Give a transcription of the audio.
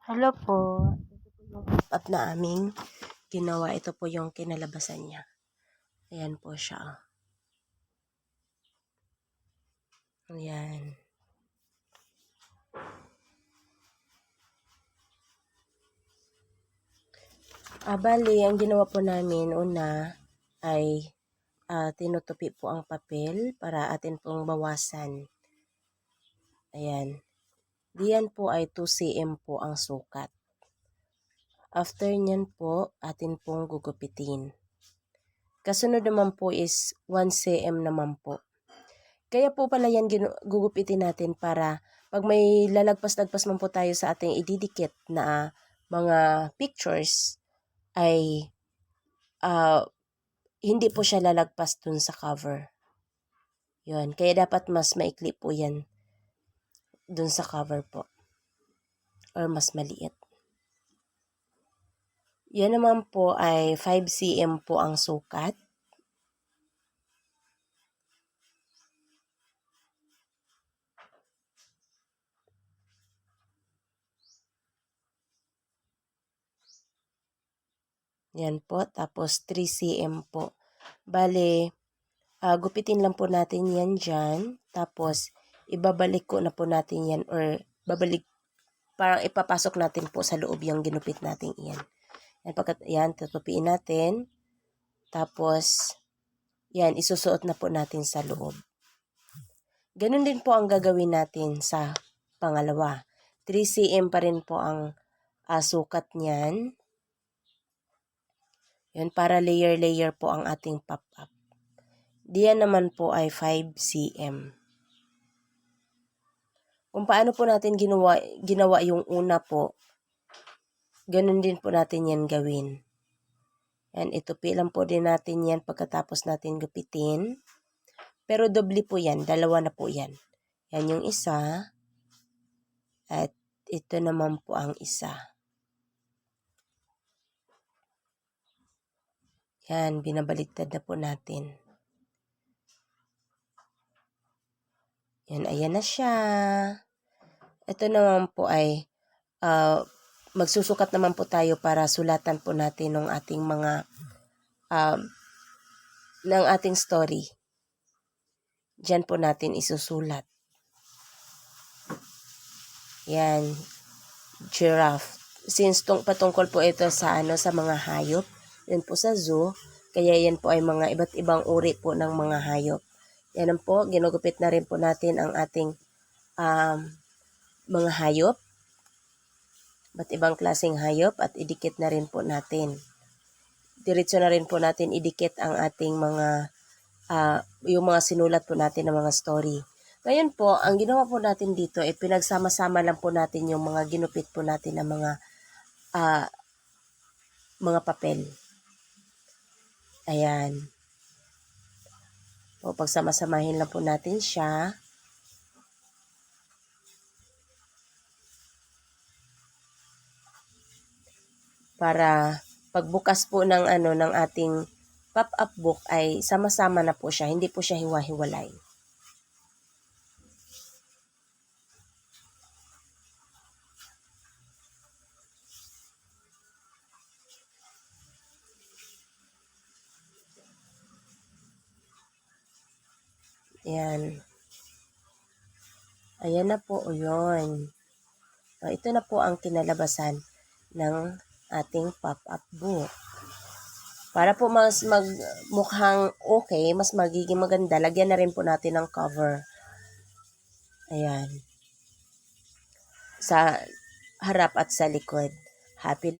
Hello po. Ito po yung pop-up na aming ginawa. Ito po yung kinalabasan niya. Ayan po siya. Ayan. Bali, ang ginawa po namin una ay tinutupi po ang papel para atin pong bawasan. Ayan. Diyan po ay 2 cm po ang sukat. After nyan po, atin pong gugupitin. Kasunod naman po is 1 cm naman po. Kaya po pala yan gugupitin natin para pag may lalagpas-lagpas man po tayo sa ating ididikit na mga pictures ay hindi po siya lalagpas dun sa cover. Yun. Kaya dapat mas maikli po yan dun sa cover po. Or mas maliit. Yan naman po ay 5 cm po ang sukat. Yan po. Tapos 3 cm po. Bale, gupitin lang po natin yan dyan. Tapos, ibabalik ko na po natin yan or babalik, parang ipapasok natin po sa loob yung ginupit natin yan. Yan, tutupiin natin. Tapos, yan, isusuot na po natin sa loob. Ganun din po ang gagawin natin sa pangalawa. 3 cm pa rin po ang sukat niyan. Yan, para layer-layer po ang ating pop-up. Diyan naman po ay 5 cm. Kung paano po natin ginawa yung una po, ganun din po natin yan gawin. Yan, itupi lang po din natin yan pagkatapos natin gupitin. Pero doble po yan, dalawa na po yan. Yan yung isa. At ito naman po ang isa. Yan, binabaliktad na po natin. Yan, ayan na siya. Ito naman po ay magsusukat naman po tayo para sulatan po natin ng ating mga ng ating story. Diyan po natin isusulat. Yan, giraffe. Since patungkol po ito sa sa mga hayop, yan po sa zoo, kaya yan po ay mga iba't ibang uri po ng mga hayop. Yan po, ginugupit na rin po natin ang ating mga hayop, iba't ibang klaseng hayop at idikit na rin po natin. Diretso na rin po natin idikit ang ating mga yung mga sinulat po natin ng mga story. Ngayon po, ang ginawa po natin dito ay pinagsama-sama lang po natin yung mga ginupit po natin ng mga papel. Ayan. O, pagsama-samahin lang po natin siya. Para pagbukas po ng ng ating pop-up book ay sama-sama na po siya, hindi po siya hiwa-hiwalay. Ayan. Ayan na po, yun. So, ito na po ang kinalabasan ng ating pop-up book. Para po mas mukhang okay, mas magiging maganda, lagyan na rin po natin ng cover. Ayan. Sa harap at sa likod. Happy